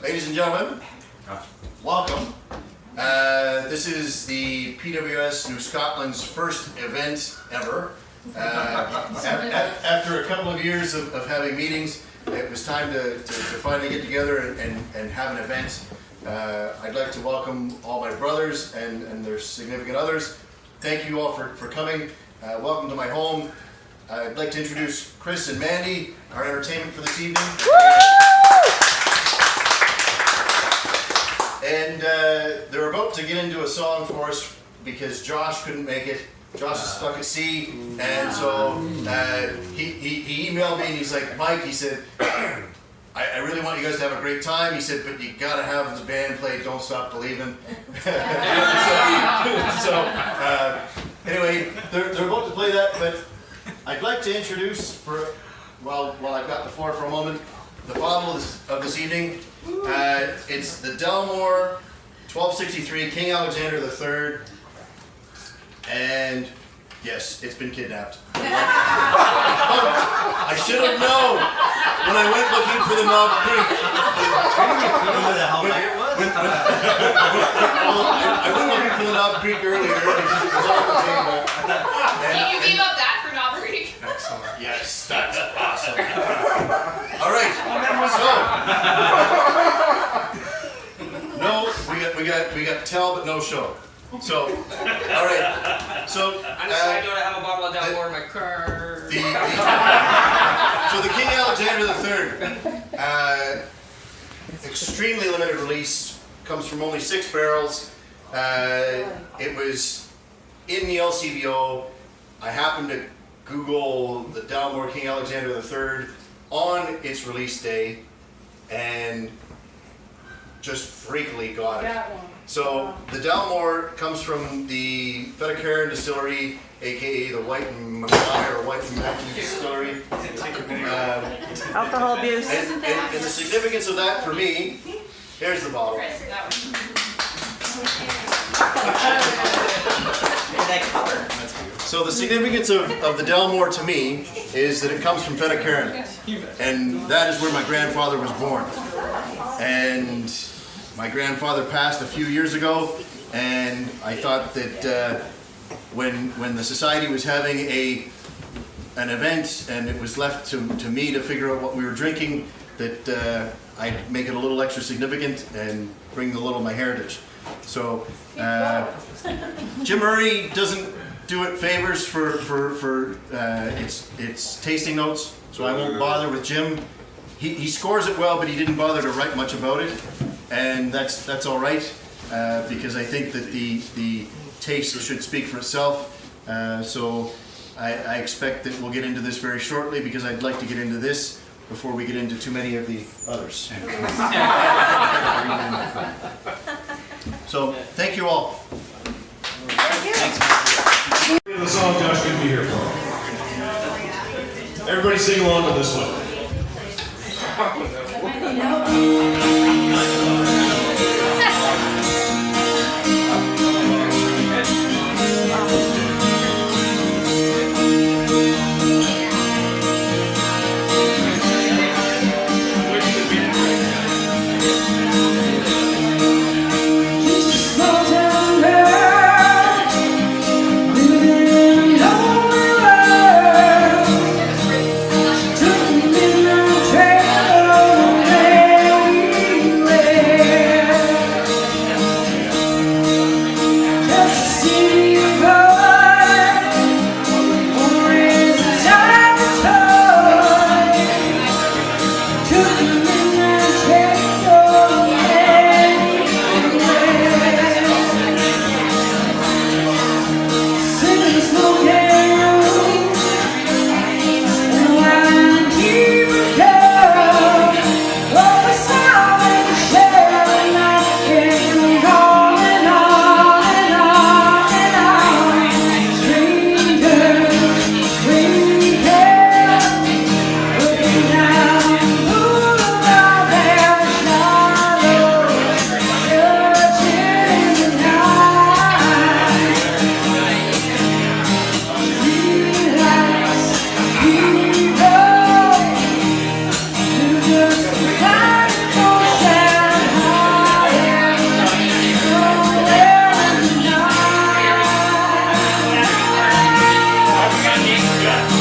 Ladies and gentlemen, welcome. This is the PWS New Scotland's first event ever. After a couple of years of having meetings, it was time to finally get together and have an event. I'd like to welcome all my brothers and their significant others. Thank you all for coming. Welcome to my home. I'd like to introduce Chris and Mandy, our entertainment for this evening. And they're about to get into a song for us because Josh couldn't make it. Josh is stuck at sea, and so he emailed me and he's like, Mike, he said, I really want you guys to have a great time. He said, but you gotta have the band play Don't Stop Believing. Anyway, they're about to play that, but I'd like to introduce, while I've got the floor for a moment, the bottle of this evening. It's the Delmore 1263 King Alexander III, and yes, it's been kidnapped. I should have known when I went looking for the Knob Creek. I went looking for the Knob Creek earlier. It was all the table. You gave up that for Knob Creek? Excellent. Yes, that's awesome. All right. So, we got tell but no show. So, all right. So, I decided I have a bottle of Delmore in my car. So the King Alexander III, extremely limited release, comes from only 6 barrels. It was in the LCBO. I happened to Google the Delmore King Alexander III on its release day, and just freakily got it. So the Delmore comes from the Fettercairn distillery, aka the White and Mackay or White and Mackay distillery. Alcohol abuse. And the significance of that for me, here's the bottle. So the significance of the Delmore to me is that it comes from Fettercairn, and that is where my grandfather was born. And my grandfather passed a few years ago, and I thought that when the society was having an event and it was left to me to figure out what we were drinking, that I'd make it a little extra significant and bring a little of my heritage. So Jim Murray doesn't do it favors for its tasting notes, so I won't bother with Jim. He scores it well, but he didn't bother to write much about it, and that's all right, because I think that the taste should speak for itself. So I expect that we'll get into this very shortly, because I'd like to get into this before we get into too many of the others. So thank you all. Thank you. The song Josh couldn't be here for. Everybody sing along to this one. Took me no trail away. Thanks. Yeah.